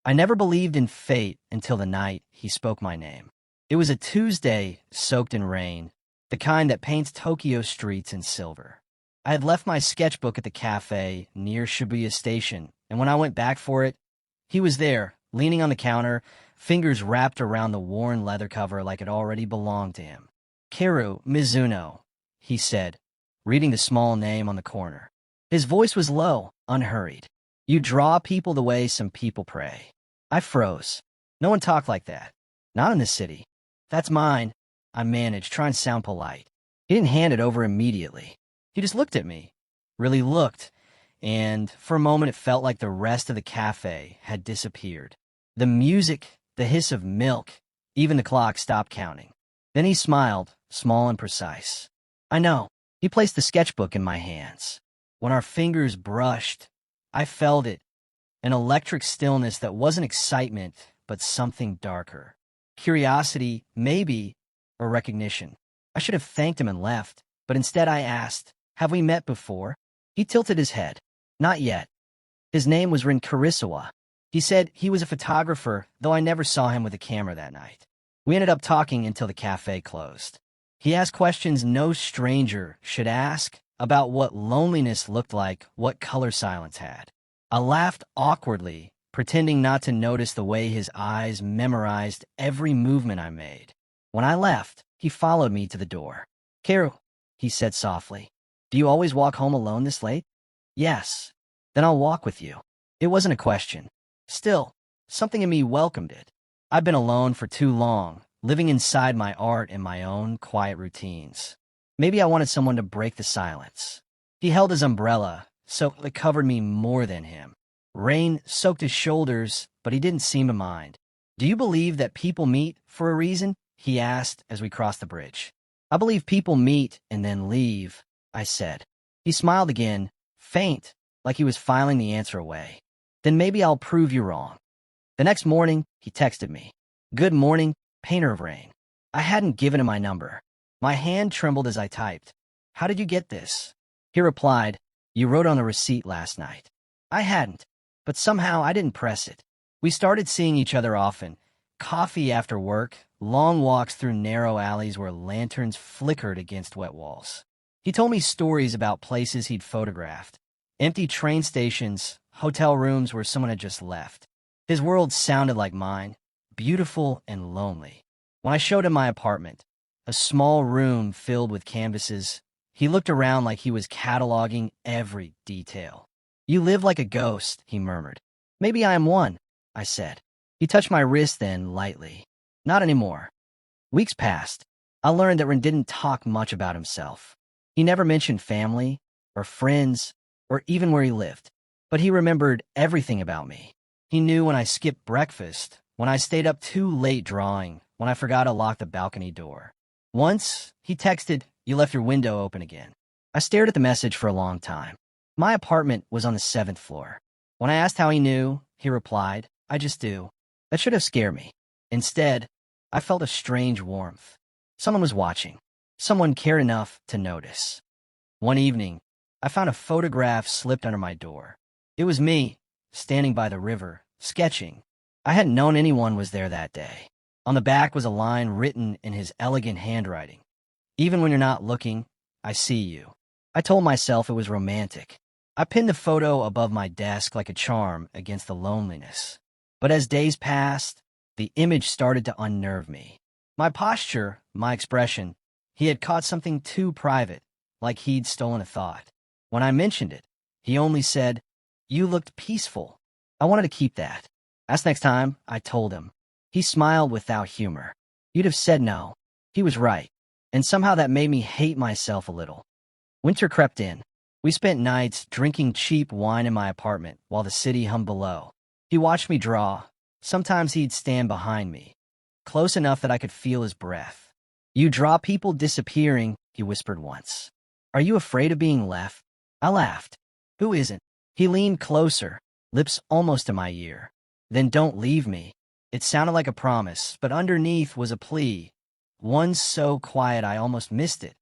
I never believed in fate until the night he spoke my name. It was a Tuesday, soaked in rain, the kind that paints Tokyo streets in silver. I had left my sketchbook at the cafe near Shibuya Station, and when I went back for it, he was there, leaning on the counter, fingers wrapped around the worn leather cover like it already belonged to him. "Karu Mizuno," he said, reading the small name on the corner. His voice was low, unhurried. "You draw people the way some people pray." I froze. No one talked like that. Not in this city. "That's mine," I managed, trying to sound polite. He didn't hand it over immediately. He just looked at me. Really looked. And for a moment it felt like the rest of the cafe had disappeared. The music, the hiss of milk, even the clock stopped counting. Then he smiled, small and precise. "I know." He placed the sketchbook in my hands. When our fingers brushed, I felt it, an electric stillness that wasn't excitement, but something darker. Curiosity, maybe, or recognition. I should have thanked him and left, but instead I asked, "Have we met before?" He tilted his head. "Not yet." His name was Rin Kurisawa. He said he was a photographer, though I never saw him with a camera that night. We ended up talking until the cafe closed. He asked questions no stranger should ask about what loneliness looked like, what color silence had. I laughed awkwardly, pretending not to notice the way his eyes memorized every movement I made. When I left, he followed me to the door. "Karu," he said softly, "do you always walk home alone this late?" "Yes." "Then I'll walk with you." It wasn't a question. Still, something in me welcomed it. I've been alone for too long, living inside my art and my own quiet routines. Maybe I wanted someone to break the silence. He held his umbrella, so it covered me more than him. Rain soaked his shoulders, but he didn't seem to mind. "Do you believe that people meet for a reason?" he asked as we crossed the bridge. "I believe people meet and then leave," I said. He smiled again, faint, like he was filing the answer away. "Then maybe I'll prove you wrong." The next morning, he texted me. "Good morning, painter of rain." I hadn't given him my number. My hand trembled as I typed. "How did you get this?" He replied, "You wrote on the receipt last night." I hadn't, but somehow I didn't press it. We started seeing each other often. Coffee after work, long walks through narrow alleys where lanterns flickered against wet walls. He told me stories about places he'd photographed. Empty train stations, hotel rooms where someone had just left. His world sounded like mine, beautiful and lonely. When I showed him my apartment, a small room filled with canvases, he looked around like he was cataloging every detail. "You live like a ghost," he murmured. "Maybe I am one," I said. He touched my wrist then, lightly. "Not anymore." Weeks passed. I learned that Rin didn't talk much about himself. He never mentioned family, or friends, or even where he lived. But he remembered everything about me. He knew when I skipped breakfast, when I stayed up too late drawing, when I forgot to lock the balcony door. Once, he texted, "You left your window open again." I stared at the message for a long time. My apartment was on the 7th floor. When I asked how he knew, he replied, "I just do." That should have scared me. Instead, I felt a strange warmth. Someone was watching. Someone cared enough to notice. One evening, I found a photograph slipped under my door. It was me, standing by the river, sketching. I hadn't known anyone was there that day. On the back was a line written in his elegant handwriting. "Even when you're not looking, I see you." I told myself it was romantic. I pinned the photo above my desk like a charm against the loneliness. But as days passed, the image started to unnerve me. My posture, my expression, he had caught something too private, like he'd stolen a thought. When I mentioned it, he only said, "You looked peaceful." I wanted to keep that. Asked next time, I told him. He smiled without humor. You'd have said no. He was right. And somehow that made me hate myself a little. Winter crept in. We spent nights drinking cheap wine in my apartment while the city hummed below. He watched me draw. Sometimes he'd stand behind me, close enough that I could feel his breath. "You draw people disappearing," he whispered once. "Are you afraid of being left?" I laughed. "Who isn't?" He leaned closer, lips almost to my ear. "Then don't leave me." It sounded like a promise, but underneath was a plea. One so quiet I almost missed it.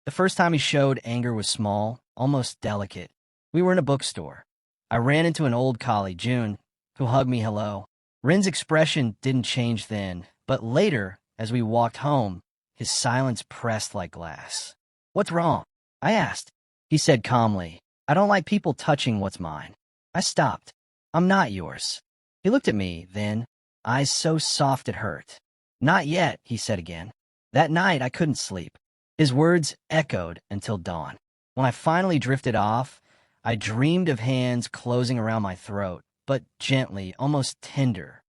The first time he showed anger was small, almost delicate. We were in a bookstore. I ran into an old colleague, June, who hugged me hello. Rin's expression didn't change then, but later, as we walked home, his silence pressed like glass. "What's wrong?" I asked. He said calmly, "I don't like people touching what's mine." I stopped. "I'm not yours." He looked at me, then, eyes so soft it hurt. "Not yet," he said again. That night, I couldn't sleep. His words echoed until dawn. When I finally drifted off, I dreamed of hands closing around my throat, but gently, almost tender.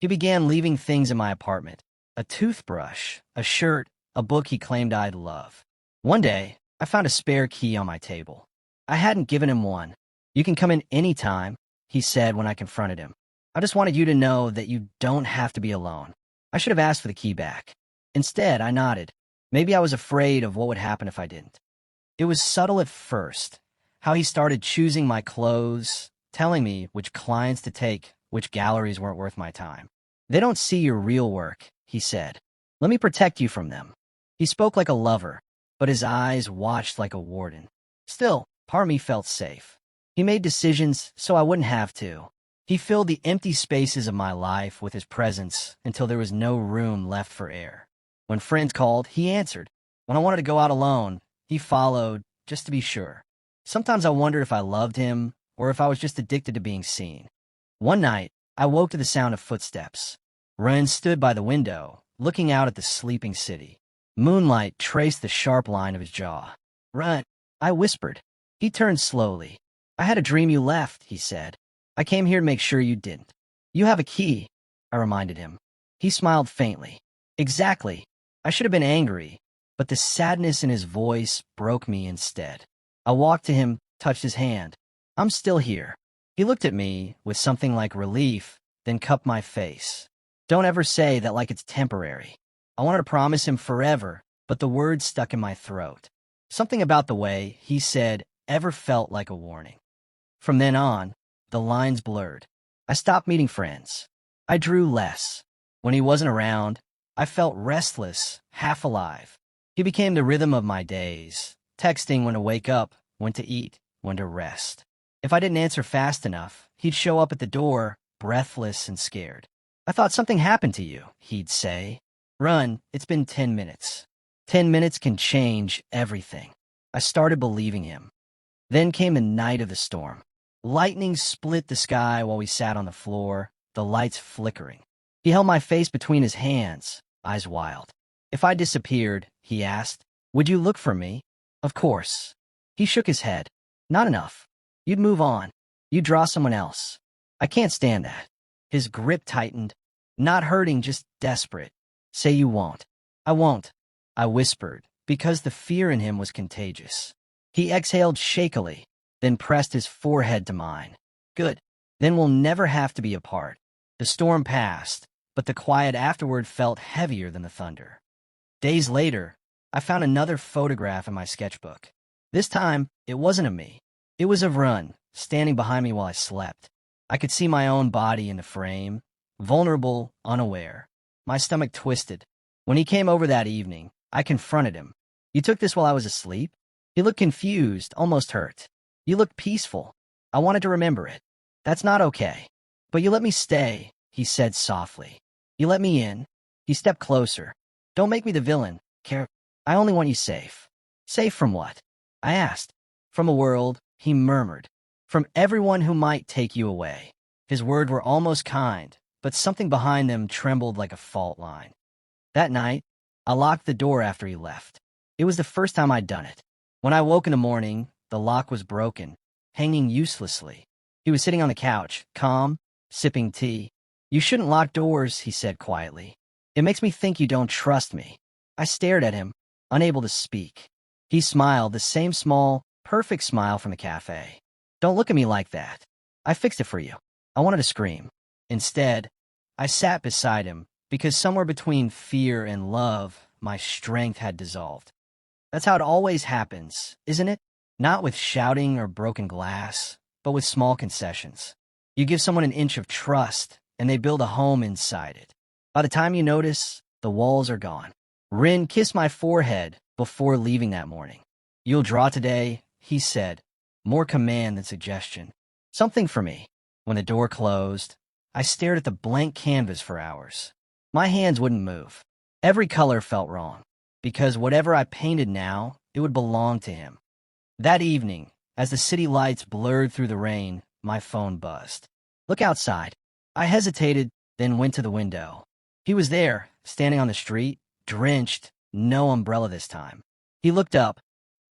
He began leaving things in my apartment: a toothbrush, a shirt, a book he claimed I'd love. One day, I found a spare key on my table. I hadn't given him one. "You can come in any time," he said when I confronted him. "I just wanted you to know that you don't have to be alone." I should have asked for the key back. Instead, I nodded. Maybe I was afraid of what would happen if I didn't. It was subtle at first, how he started choosing my clothes, telling me which clients to take, which galleries weren't worth my time. "They don't see your real work," he said. "Let me protect you from them." He spoke like a lover, but his eyes watched like a warden. Still, part of me felt safe. He made decisions so I wouldn't have to. He filled the empty spaces of my life with his presence until there was no room left for air. When friends called, he answered. When I wanted to go out alone, he followed, just to be sure. Sometimes I wondered if I loved him, or if I was just addicted to being seen. One night, I woke to the sound of footsteps. Ren stood by the window, looking out at the sleeping city. Moonlight traced the sharp line of his jaw. "Run," I whispered. He turned slowly. "I had a dream you left," he said. "I came here to make sure you didn't." "You have a key," I reminded him. He smiled faintly. "Exactly. I should have been angry, but the sadness in his voice broke me instead. I walked to him, touched his hand. "I'm still here." He looked at me with something like relief, then cupped my face. "Don't ever say that like it's temporary." I wanted to promise him forever, but the words stuck in my throat. Something about the way he said ever felt like a warning. From then on, the lines blurred. I stopped meeting friends. I drew less. When he wasn't around, I felt restless, half alive. He became the rhythm of my days, texting when to wake up, when to eat, when to rest. If I didn't answer fast enough, he'd show up at the door, breathless and scared. "I thought something happened to you," he'd say. "Run, it's been 10 minutes. 10 minutes can change everything." I started believing him. Then came the night of the storm. Lightning split the sky while we sat on the floor, the lights flickering. He held my face between his hands, eyes wild. "If I disappeared," he asked, "would you look for me?" "Of course." He shook his head. "Not enough. You'd move on. You'd draw someone else. I can't stand that." His grip tightened. "Not hurting, just desperate. Say you won't." "I won't," I whispered, because the fear in him was contagious. He exhaled shakily, then pressed his forehead to mine. "Good. Then we'll never have to be apart." The storm passed, but the quiet afterward felt heavier than the thunder. Days later, I found another photograph in my sketchbook. This time, it wasn't of me. It was of Run, standing behind me while I slept. I could see my own body in the frame, vulnerable, unaware. My stomach twisted. When he came over that evening, I confronted him. "You took this while I was asleep?" He looked confused, almost hurt. "You looked peaceful. I wanted to remember it." "That's not okay." "But you let me stay," he said softly. "You let me in." He stepped closer. "Don't make me the villain, Care. I only want you safe." "Safe from what?" I asked. "From a world," he murmured. "From everyone who might take you away." His words were almost kind, but something behind them trembled like a fault line. That night, I locked the door after he left. It was the first time I'd done it. When I woke in the morning, the lock was broken, hanging uselessly. He was sitting on the couch, calm, sipping tea. "You shouldn't lock doors," he said quietly. "It makes me think you don't trust me." I stared at him, unable to speak. He smiled, the same small, perfect smile from the cafe. "Don't look at me like that. I fixed it for you." I wanted to scream. Instead, I sat beside him, because somewhere between fear and love, my strength had dissolved. That's how it always happens, isn't it? Not with shouting or broken glass, but with small concessions. You give someone an inch of trust, and they build a home inside it. By the time you notice, the walls are gone. Rin kissed my forehead before leaving that morning. "You'll draw today," he said, more command than suggestion. "Something for me." When the door closed, I stared at the blank canvas for hours. My hands wouldn't move. Every color felt wrong, because whatever I painted now, it would belong to him. That evening, as the city lights blurred through the rain, my phone buzzed. "Look outside." I hesitated, then went to the window. He was there, standing on the street, drenched, no umbrella this time. He looked up,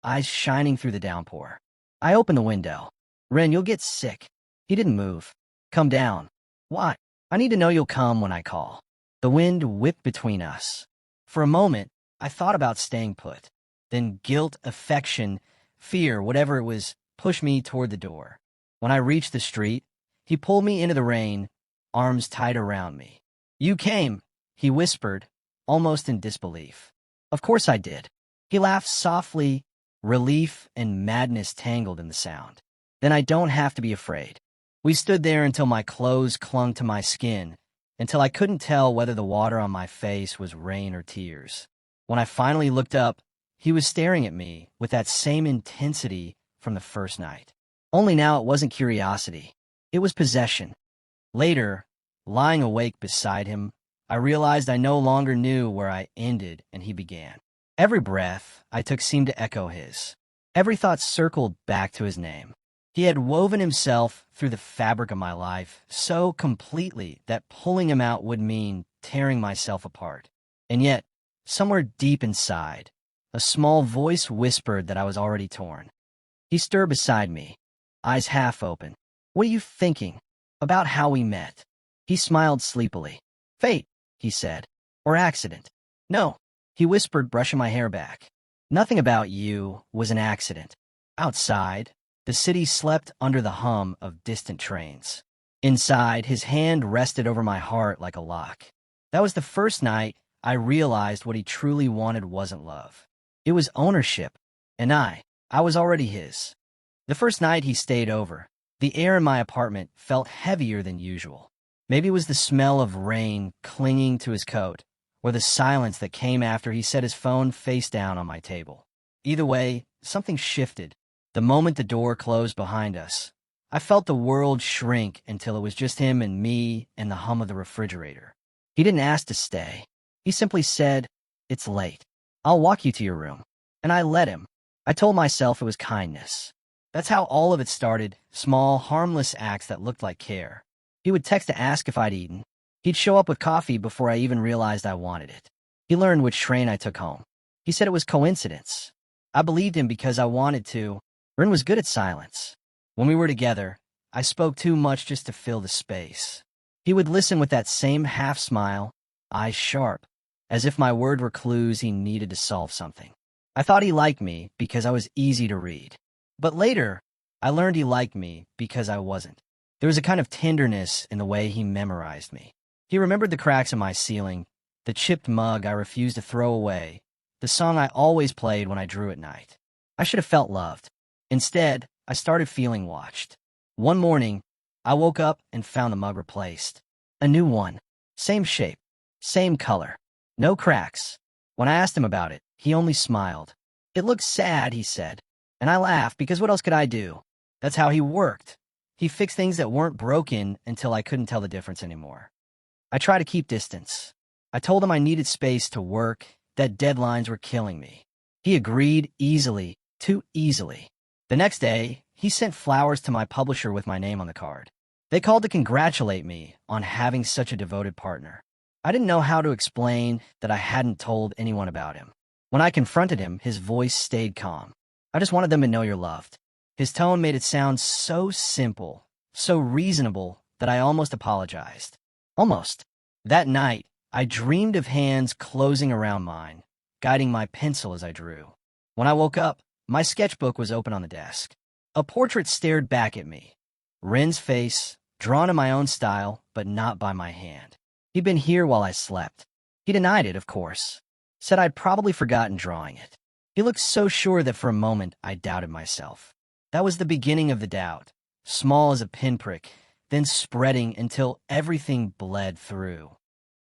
eyes shining through the downpour. I opened the window. "Ren, you'll get sick." He didn't move. "Come down." "Why?" "I need to know you'll come when I call." The wind whipped between us. For a moment, I thought about staying put. Then guilt, affection, fear, whatever it was, pushed me toward the door. When I reached the street, he pulled me into the rain, arms tight around me. "You came," he whispered, almost in disbelief. "Of course I did." He laughed softly, relief and madness tangled in the sound. "Then I don't have to be afraid." We stood there until my clothes clung to my skin, until I couldn't tell whether the water on my face was rain or tears. When I finally looked up, he was staring at me with that same intensity from the first night. Only now it wasn't curiosity. It was possession. Later, lying awake beside him, I realized I no longer knew where I ended and he began. Every breath I took seemed to echo his. Every thought circled back to his name. He had woven himself through the fabric of my life so completely that pulling him out would mean tearing myself apart. And yet, somewhere deep inside, a small voice whispered that I was already torn. He stirred beside me, eyes half open. "What are you thinking?" "About how we met." He smiled sleepily. "Fate," he said. "Or accident." "No," he whispered, brushing my hair back. "Nothing about you was an accident." Outside, the city slept under the hum of distant trains. Inside, his hand rested over my heart like a lock. That was the first night I realized what he truly wanted wasn't love. It was ownership, and I was already his. The first night he stayed over, the air in my apartment felt heavier than usual. Maybe it was the smell of rain clinging to his coat, or the silence that came after he set his phone face down on my table. Either way, something shifted. The moment the door closed behind us, I felt the world shrink until it was just him and me and the hum of the refrigerator. He didn't ask to stay. He simply said, "It's late. I'll walk you to your room." And I let him. I told myself it was kindness. That's how all of it started, small, harmless acts that looked like care. He would text to ask if I'd eaten. He'd show up with coffee before I even realized I wanted it. He learned which train I took home. He said it was coincidence. I believed him because I wanted to. Rin was good at silence. When we were together, I spoke too much just to fill the space. He would listen with that same half smile, eyes sharp, as if my word were clues he needed to solve something. I thought he liked me because I was easy to read. But later, I learned he liked me because I wasn't. There was a kind of tenderness in the way he memorized me. He remembered the cracks in my ceiling, the chipped mug I refused to throw away, the song I always played when I drew at night. I should have felt loved. Instead, I started feeling watched. One morning, I woke up and found the mug replaced. A new one. Same shape. Same color. No cracks. When I asked him about it, he only smiled. "It looks sad," he said. And I laughed because what else could I do? That's how he worked. He fixed things that weren't broken until I couldn't tell the difference anymore. I tried to keep distance. I told him I needed space to work, that deadlines were killing me. He agreed easily, too easily. The next day, he sent flowers to my publisher with my name on the card. They called to congratulate me on having such a devoted partner. I didn't know how to explain that I hadn't told anyone about him. When I confronted him, his voice stayed calm. "I just wanted them to know you're loved." His tone made it sound so simple, so reasonable, that I almost apologized. Almost. That night, I dreamed of hands closing around mine, guiding my pencil as I drew. When I woke up, my sketchbook was open on the desk. A portrait stared back at me. Ren's face, drawn in my own style, but not by my hand. He'd been here while I slept. He denied it, of course. Said I'd probably forgotten drawing it. He looked so sure that for a moment I doubted myself. That was the beginning of the doubt, small as a pinprick, then spreading until everything bled through.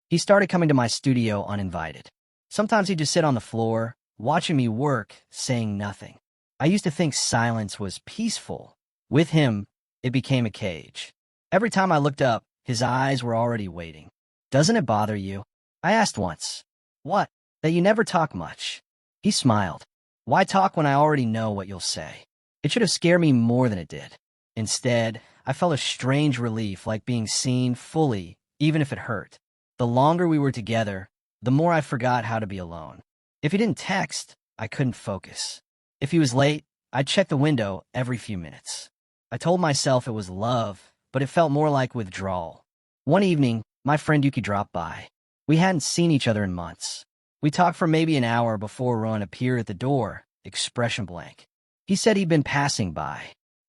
He started coming to my studio uninvited. Sometimes he'd just sit on the floor, watching me work, saying nothing. I used to think silence was peaceful. With him, it became a cage. Every time I looked up, His eyes were already waiting. Doesn't it bother you? I asked once. What? That you never talk much. He smiled. Why talk when I already know what you'll say? It should have scared me more than it did. Instead, I felt a strange relief, like being seen fully, even if it hurt. The longer we were together, the more I forgot how to be alone. If he didn't text, I couldn't focus. If he was late, I'd check the window every few minutes. I told myself it was love, but it felt more like withdrawal. One evening, my friend Yuki dropped by. We hadn't seen each other in months. We talked for maybe an hour before Ron appeared at the door, expression blank. He said he'd been passing by.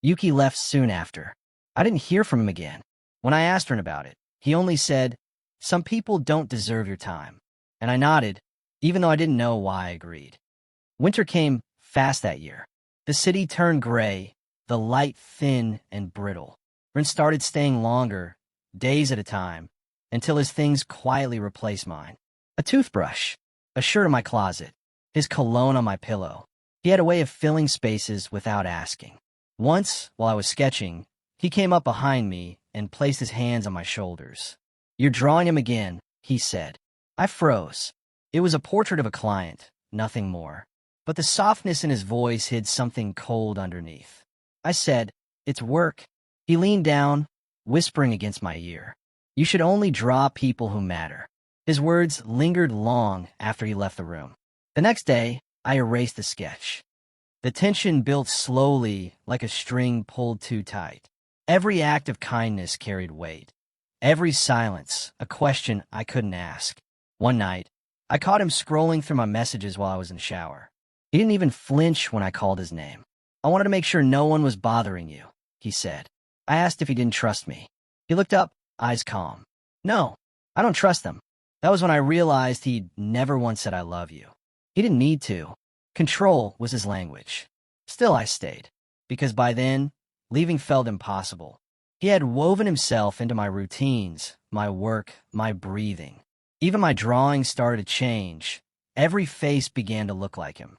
Yuki left soon after. I didn't hear from him again. When I asked Ron about it, he only said, "Some people don't deserve your time." And I nodded, even though I didn't know why I agreed. Winter came fast that year. The city turned gray, the light thin and brittle. Ron started staying longer, days at a time, until his things quietly replaced mine. A toothbrush, a shirt in my closet, his cologne on my pillow. He had a way of filling spaces without asking. Once, while I was sketching, he came up behind me and placed his hands on my shoulders. "You're drawing him again," he said. I froze. It was a portrait of a client, nothing more. But the softness in his voice hid something cold underneath. I said, "It's work." He leaned down, whispering against my ear. "You should only draw people who matter." His words lingered long after he left the room. The next day, I erased the sketch. The tension built slowly, like a string pulled too tight. Every act of kindness carried weight. Every silence, a question I couldn't ask. One night, I caught him scrolling through my messages while I was in the shower. He didn't even flinch when I called his name. "I wanted to make sure no one was bothering you," he said. I asked if he didn't trust me. He looked up, eyes calm. "No, I don't trust them." That was when I realized he'd never once said "I love you." He didn't need to. Control was his language. Still, I stayed, because by then, leaving felt impossible. He had woven himself into my routines, my work, my breathing. Even my drawings started to change. Every face began to look like him.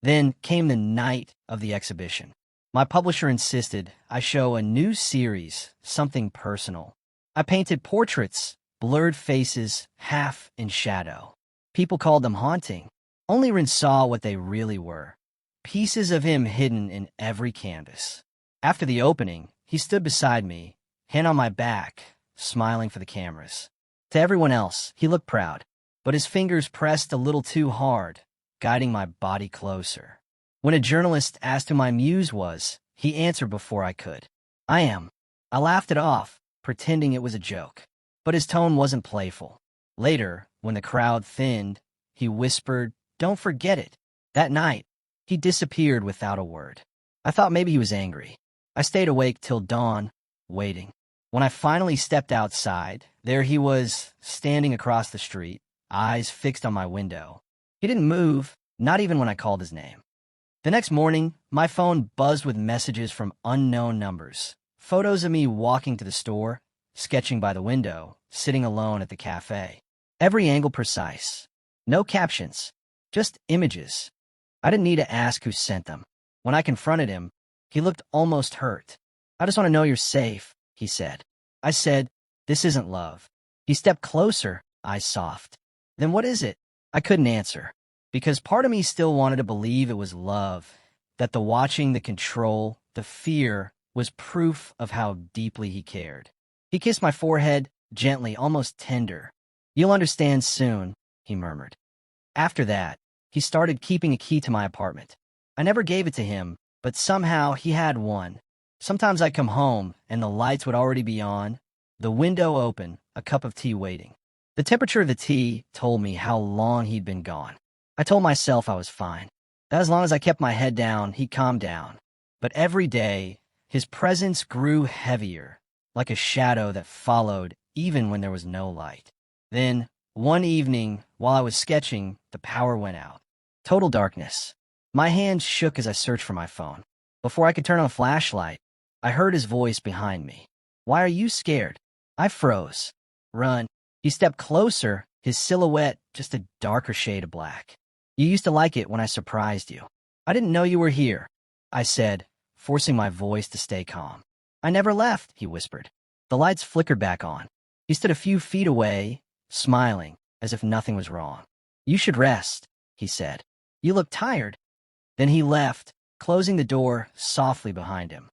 Then came the night of the exhibition. My publisher insisted I show a new series, something personal. I painted portraits, blurred faces, half in shadow. People called them haunting. Only Rin saw what they really were. Pieces of him hidden in every canvas. After the opening, he stood beside me, hand on my back, smiling for the cameras. To everyone else, he looked proud, but his fingers pressed a little too hard, guiding my body closer. When a journalist asked who my muse was, he answered before I could. "I am." I laughed it off, pretending it was a joke. But his tone wasn't playful. Later, when the crowd thinned, he whispered, "Don't forget it." That night, he disappeared without a word. I thought maybe he was angry. I stayed awake till dawn, waiting. When I finally stepped outside, there he was, standing across the street, eyes fixed on my window. He didn't move, not even when I called his name. The next morning, my phone buzzed with messages from unknown numbers. Photos of me walking to the store, sketching by the window, sitting alone at the cafe. Every angle precise. No captions, just images. I didn't need to ask who sent them. When I confronted him, he looked almost hurt. "I just want to know you're safe," he said. I said, "This isn't love." He stepped closer, eyes soft. "Then what is it?" I couldn't answer, because part of me still wanted to believe it was love, that the watching, the control, the fear was proof of how deeply he cared. He kissed my forehead, gently, almost tender. "You'll understand soon," he murmured. After that, he started keeping a key to my apartment. I never gave it to him, but somehow he had one. Sometimes I'd come home, and the lights would already be on, the window open, a cup of tea waiting. The temperature of the tea told me how long he'd been gone. I told myself I was fine, that as long as I kept my head down, he'd calm down. But every day, his presence grew heavier, like a shadow that followed even when there was no light. Then, one evening, while I was sketching, the power went out. Total darkness. My hands shook as I searched for my phone. Before I could turn on a flashlight, I heard his voice behind me. "Why are you scared?" I froze. "Run." He stepped closer, his silhouette just a darker shade of black. "You used to like it when I surprised you." "I didn't know you were here," I said, forcing my voice to stay calm. "I never left," he whispered. The lights flickered back on. He stood a few feet away, smiling, as if nothing was wrong. "You should rest," he said. "You look tired." Then he left, closing the door softly behind him.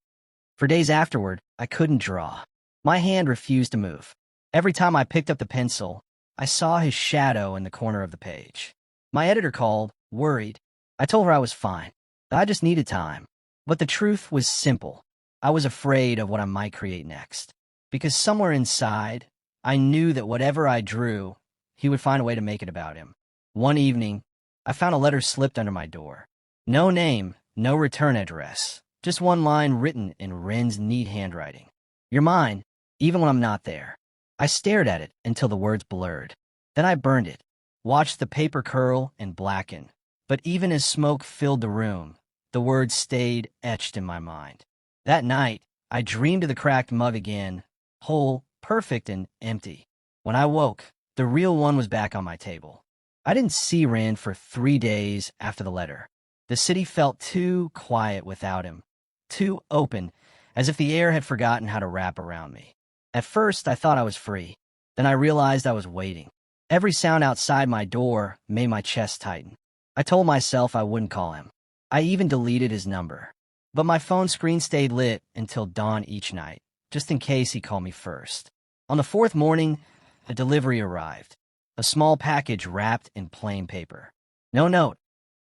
For days afterward, I couldn't draw. My hand refused to move. Every time I picked up the pencil, I saw his shadow in the corner of the page. My editor called, worried. I told her I was fine, that I just needed time. But the truth was simple. I was afraid of what I might create next. Because somewhere inside, I knew that whatever I drew, he would find a way to make it about him. One evening, I found a letter slipped under my door. No name, no return address, just one line written in Ren's neat handwriting. "You're mine, even when I'm not there." I stared at it until the words blurred. Then I burned it, watched the paper curl and blacken. But even as smoke filled the room, the words stayed etched in my mind. That night, I dreamed of the cracked mug again, whole, perfect, and empty. When I woke, the real one was back on my table. I didn't see Ren for 3 days after the letter. The city felt too quiet without him, too open, as if the air had forgotten how to wrap around me. At first, I thought I was free. Then I realized I was waiting. Every sound outside my door made my chest tighten. I told myself I wouldn't call him. I even deleted his number. But my phone screen stayed lit until dawn each night, just in case he called me first. On the 4th morning, a delivery arrived. A small package wrapped in plain paper. No note,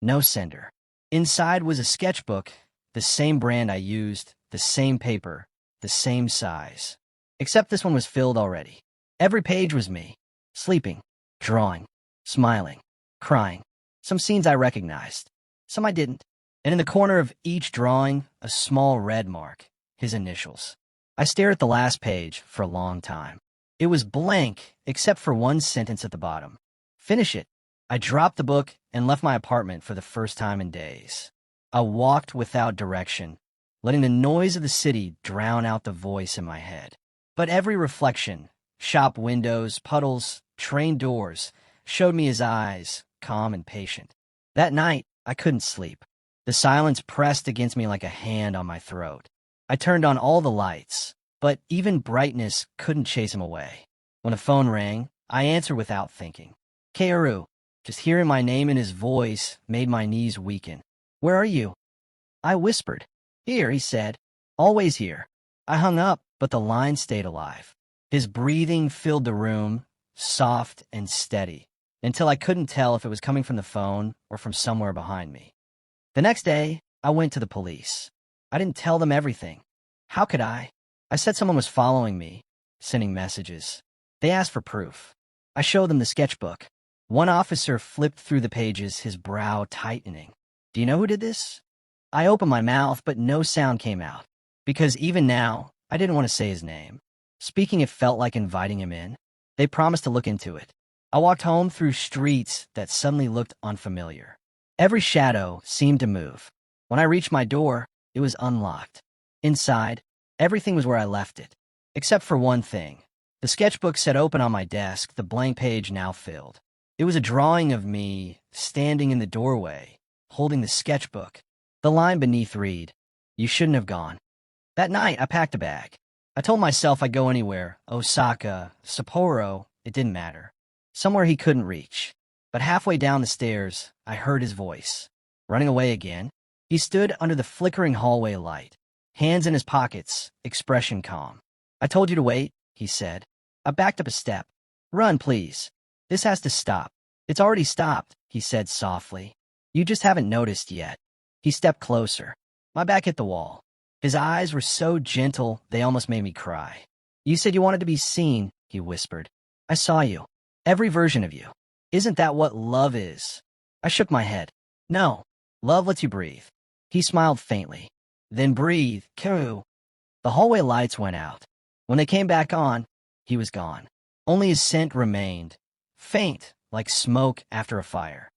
no sender. Inside was a sketchbook, the same brand I used, the same paper, the same size. Except this one was filled already. Every page was me, sleeping, drawing, smiling, crying. Some scenes I recognized, some I didn't. And in the corner of each drawing, a small red mark, his initials. I stared at the last page for a long time. It was blank, except for one sentence at the bottom. "Finish it." I dropped the book and left my apartment for the first time in days. I walked without direction, letting the noise of the city drown out the voice in my head. But every reflection, shop windows, puddles, train doors, showed me his eyes, calm and patient. That night, I couldn't sleep. The silence pressed against me like a hand on my throat. I turned on all the lights, but even brightness couldn't chase him away. When the phone rang, I answered without thinking. "Kearu." Just hearing my name and his voice made my knees weaken. "Where are you?" I whispered. "Here," he said. "Always here." I hung up, but the line stayed alive. His breathing filled the room, soft and steady, until I couldn't tell if it was coming from the phone or from somewhere behind me. The next day, I went to the police. I didn't tell them everything. How could I? I said someone was following me, sending messages. They asked for proof. I showed them the sketchbook. One officer flipped through the pages, his brow tightening. "Do you know who did this?" I opened my mouth, but no sound came out, because even now, I didn't want to say his name. Speaking it felt like inviting him in. They promised to look into it. I walked home through streets that suddenly looked unfamiliar. Every shadow seemed to move. When I reached my door, it was unlocked. Inside, everything was where I left it, except for one thing. The sketchbook sat open on my desk, the blank page now filled. It was a drawing of me standing in the doorway, holding the sketchbook. The line beneath read, "You shouldn't have gone." That night, I packed a bag. I told myself I'd go anywhere, Osaka, Sapporo, it didn't matter. Somewhere he couldn't reach. But halfway down the stairs, I heard his voice. Running away again, he stood under the flickering hallway light, hands in his pockets, expression calm. "I told you to wait," he said. I backed up a step. "Run, please. This has to stop." "It's already stopped," he said softly. "You just haven't noticed yet." He stepped closer. My back hit the wall. His eyes were so gentle, they almost made me cry. "You said you wanted to be seen," he whispered. "I saw you. Every version of you. Isn't that what love is?" I shook my head. "No. Love lets you breathe." He smiled faintly. "Then breathe, Kearu." The hallway lights went out. When they came back on, he was gone. Only his scent remained, faint like smoke after a fire.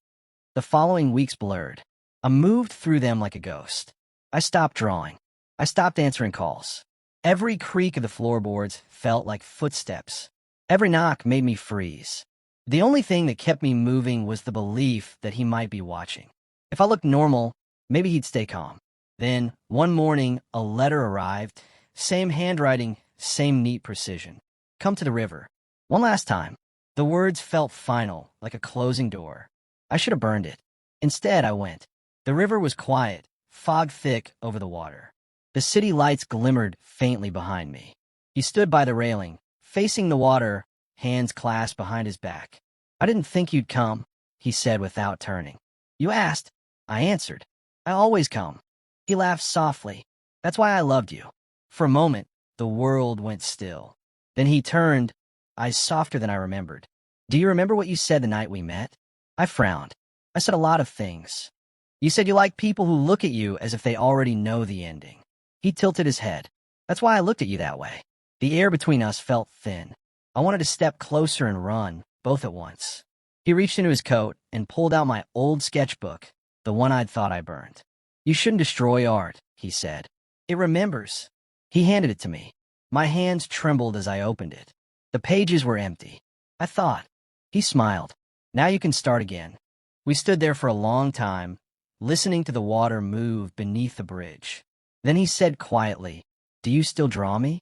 The following weeks blurred. I moved through them like a ghost. I stopped drawing. I stopped answering calls. Every creak of the floorboards felt like footsteps. Every knock made me freeze. The only thing that kept me moving was the belief that he might be watching. If I looked normal, maybe he'd stay calm. Then, one morning, a letter arrived. Same handwriting, same neat precision. Come to the river. One last time. The words felt final, like a closing door. I should have burned it. Instead, I went. The river was quiet, fog thick over the water. The city lights glimmered faintly behind me. He stood by the railing, facing the water, hands clasped behind his back. I didn't think you'd come, he said without turning. You asked. I answered. I always come. He laughed softly. That's why I loved you. For a moment, the world went still. Then he turned, eyes softer than I remembered. Do you remember what you said the night we met? I frowned. I said a lot of things. You said you like people who look at you as if they already know the ending. He tilted his head. That's why I looked at you that way. The air between us felt thin. I wanted to step closer and run, both at once. He reached into his coat and pulled out my old sketchbook, the one I'd thought I burned. You shouldn't destroy art, he said. It remembers. He handed it to me. My hands trembled as I opened it. The pages were empty. I thought. He smiled. Now you can start again. We stood there for a long time, listening to the water move beneath the bridge. Then he said quietly, Do you still draw me?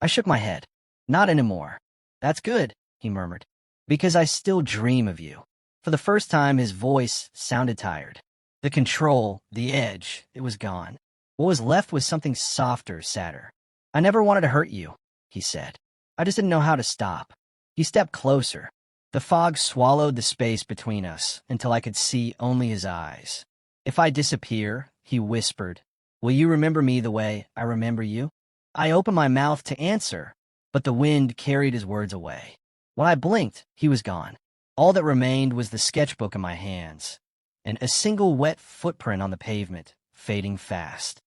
I shook my head. Not anymore. That's good, he murmured, because I still dream of you. For the first time, his voice sounded tired. The control, the edge, it was gone. What was left was something softer, sadder. I never wanted to hurt you, he said. I just didn't know how to stop. He stepped closer. The fog swallowed the space between us until I could see only his eyes. If I disappear, he whispered, will you remember me the way I remember you? I opened my mouth to answer, but the wind carried his words away. When I blinked, he was gone. All that remained was the sketchbook in my hands, and a single wet footprint on the pavement, fading fast.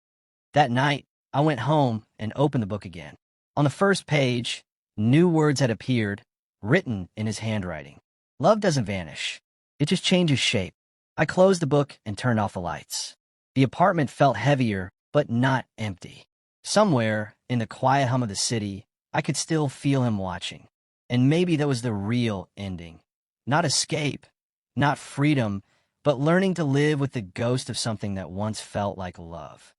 That night, I went home and opened the book again. On the first page, new words had appeared, written in his handwriting. Love doesn't vanish. It just changes shape. I closed the book and turned off the lights. The apartment felt heavier, but not empty. Somewhere, in the quiet hum of the city, I could still feel him watching. And maybe that was the real ending. Not escape, not freedom, but learning to live with the ghost of something that once felt like love.